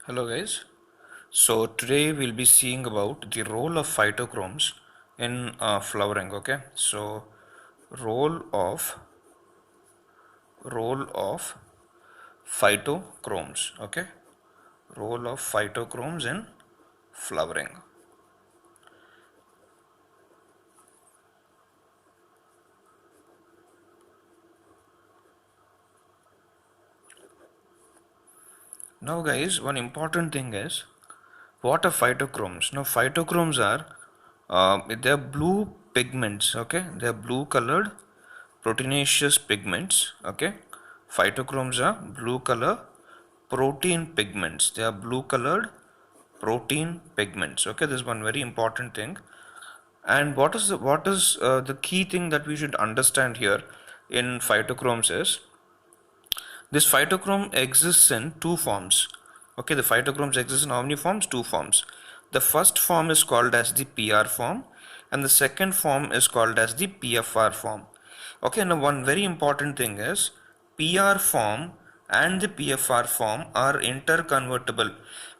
Hello guys. So today we'll be seeing about the role of phytochromes in flowering. Okay. So role of role of phytochromes. Okay. Role of phytochromes in flowering. Now guys, one important thing is what are phytochromes? Now phytochromes are they are blue pigments. Okay. They are blue colored proteinaceous pigments. Okay. Phytochromes are blue color protein pigments. They are blue colored protein pigments. Okay, this is one very important thing. And what is the key thing that we should understand here in phytochromes is this phytochrome exists in two forms. Okay, the phytochromes exist in how many forms? Two forms. The first form is called as the PR form and the second form is called as the PFR form. Okay, now one very important thing is PR form and the PFR form are interconvertible.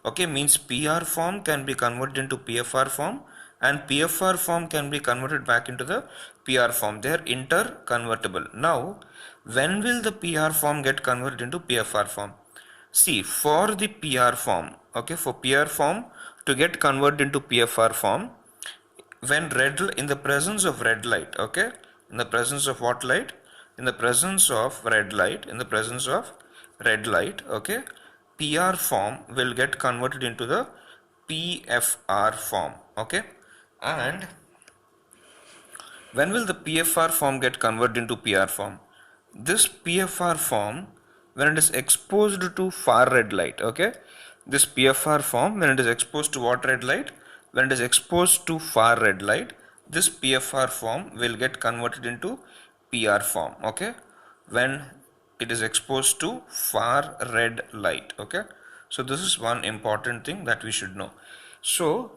Okay, means PR form can be converted into PFR form and PFR form can be converted back into the PR form. They are interconvertible. Now, when will the PR form get converted into PFR form? See, for the PR form, okay, for PR form to get converted into PFR form, when in the presence of red light, okay, in the presence of what light? In the presence of red light, in the presence of red light, okay, PR form will get converted into the PFR form, okay. And when will the PFR form get converted into PR form? This PFR form, when it is exposed to far red light, okay, this PFR form, when it is exposed to what red light? When it is exposed to far red light, this PFR form will get converted into PR form, okay, when it is exposed to far red light, okay. So this is one important thing that we should know. So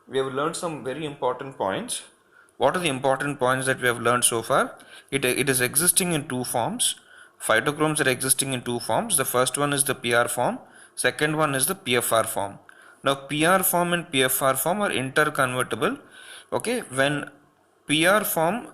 we have learned some very important points. What are the important points that we have learned so far? It is existing in two forms. Phytochromes are existing in two forms. The first one is the PR form. Second one is the PFR form. Now PR form and PFR form are interconvertible. Okay, when PR form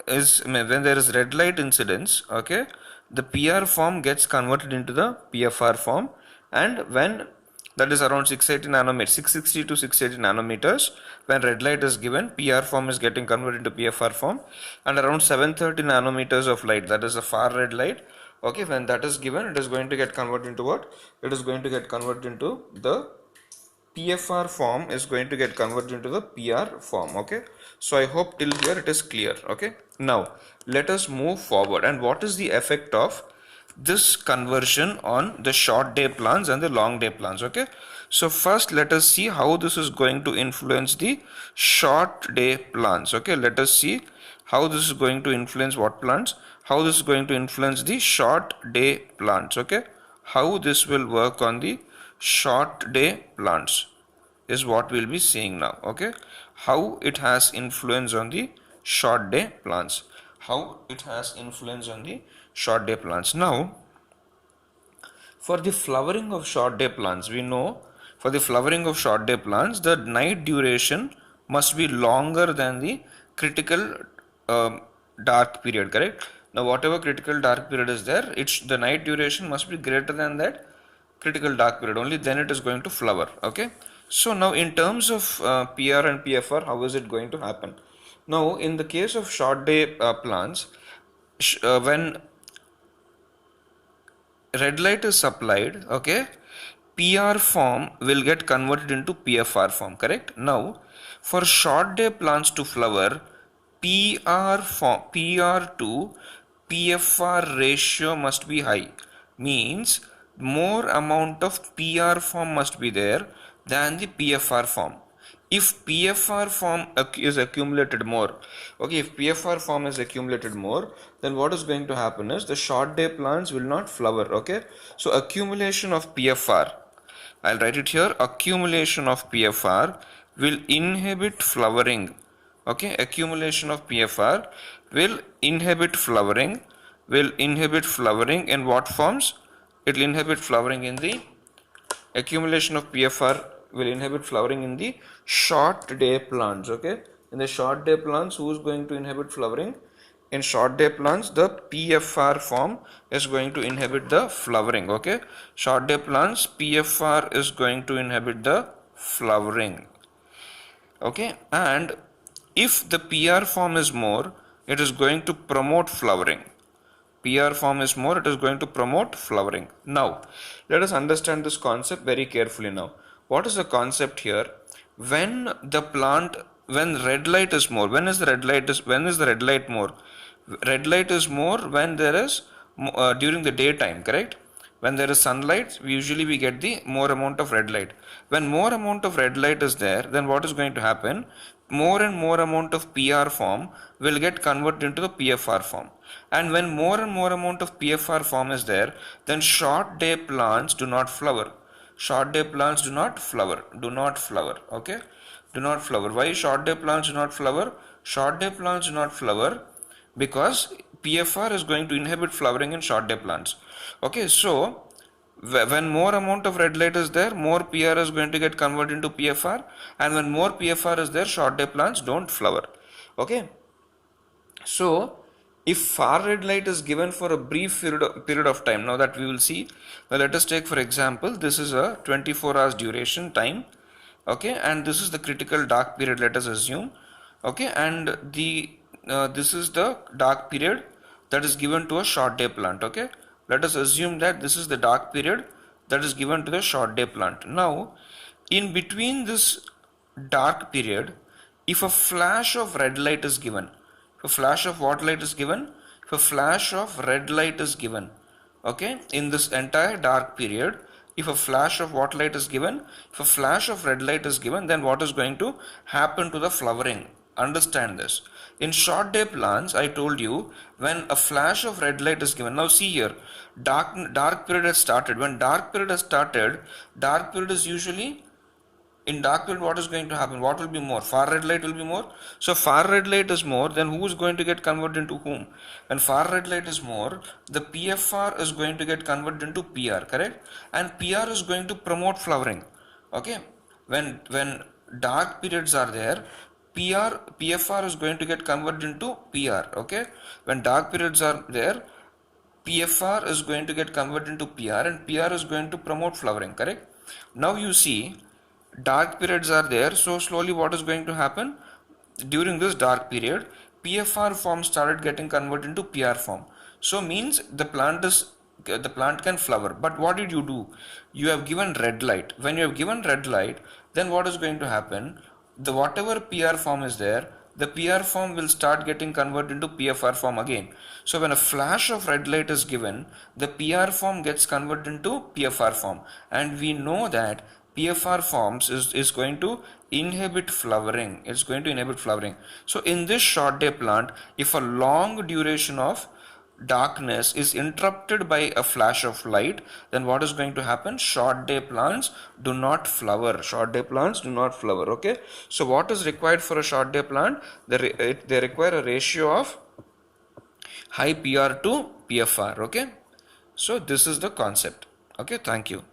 when there is red light incidence, okay, the PR form gets converted into the PFR form, and when that is around 680 nanometers, 660 to 680 nanometers, when red light is given, PR form is getting converted into PFR form, and around 730 nanometers of light, that is a far red light, okay, when that is given, it is going to get converted into what? It is going to get converted into the PFR form is going to get converted into the PR form. Okay, so I hope till here it is clear. Okay, now let us move forward. And what is the effect of this conversion on the short day plants and the long day plants? Okay, so first let us see how this is going to influence the short day plants. Okay, let us see how this is going to influence what plants, how this is going to influence the short day plants. Okay, how this will work on the short day plants is what we'll be seeing now. Okay, how it has influence on the short day plants, how it has influence on the short day plants. Now for the flowering of short day plants, we know for the flowering of short day plants the night duration must be longer than the critical dark period, correct? Now whatever critical dark period is there, the night duration must be greater than that critical dark period, only then it is going to flower. Okay, so now in terms of PR and PFR, how is it going to happen? Now in the case of short day plants, when red light is supplied, okay, PR form will get converted into PFR form, correct? Now for short day plants to flower, PR to PFR ratio must be high, means more amount of PR form must be there than the PFR form. If PFR form is accumulated more, okay, if PFR form is accumulated more, then what is going to happen is the short day plants will not flower. Okay, so accumulation of PFR, I'll write it here, accumulation of PFR will inhibit flowering. Okay, accumulation of PFR will inhibit flowering, in what forms? It will inhibit flowering in the Accumulation of PFR will inhibit flowering in the short day plants. Okay, in the short day plants, who is going to inhibit flowering? In short day plants, the PFR form is going to inhibit the flowering. Okay, short day plants, PFR is going to inhibit the flowering. Okay, and if the PR form is more, it is going to promote flowering. PR form is more, it is going to promote flowering. Now, let us understand this concept very carefully now. What is the concept here? When the plant, when red light is more, when is the red light more? Red light is more when there is, during the daytime, correct? When there is sunlight, we get the more amount of red light. When more amount of red light is there, then what is going to happen? More and more amount of PR form will get converted into the PFR form. And when more and more amount of PFR form is there, then short day plants do not flower. Short day plants do not flower. Do not flower. Okay? Do not flower. Why short day plants do not flower? Short day plants do not flower because PFR is going to inhibit flowering in short day plants. Okay, so when more amount of red light is there, more PR is going to get converted into PFR, and when more PFR is there, short day plants don't flower. Okay, so if far red light is given for a brief period of time, now that we will see, now let us take for example, this is a 24 hours duration time. Okay, and this is the critical dark period, let us assume. Okay, and the this is the dark period that is given to a short day plant. Okay, let us assume that this is the dark period that is given to the short day plant. Now in between this dark period, if a flash of red light is given, if a flash of what light is given, if a flash of red light is given, okay, in this entire dark period, if a flash of what light is given, if a flash of red light is given, then what is going to happen to the flowering? Understand this. In short day plants, I told you, when a flash of red light is given, now see here, dark period has started. When dark period has started, dark period is usually, in dark period what is going to happen? What will be more? Far red light will be more. So far red light is more, then who is going to get converted into whom? When far red light is more, the PFR is going to get converted into PR, correct? And PR is going to promote flowering. Okay, when dark periods are there, PFR is going to get converted into PR. Okay, when dark periods are there, PFR is going to get converted into PR, and PR is going to promote flowering, correct? Now you see, dark periods are there, so slowly what is going to happen? During this dark period, PFR form started getting converted into PR form. So means the plant can flower. But what did you do? You have given red light. When you have given red light, then what is going to happen? The whatever PR form is there, the PR form will start getting converted into PFR form again. So when a flash of red light is given, the PR form gets converted into PFR form, and we know that PFR forms is going to inhibit flowering. It's going to inhibit flowering. So in this short day plant, if a long duration of darkness is interrupted by a flash of light, then what is going to happen? Short day plants do not flower. Short day plants do not flower. Okay, so what is required for a short day plant? They require a ratio of high PR to PFR. Okay, so this is the concept. Okay, thank you.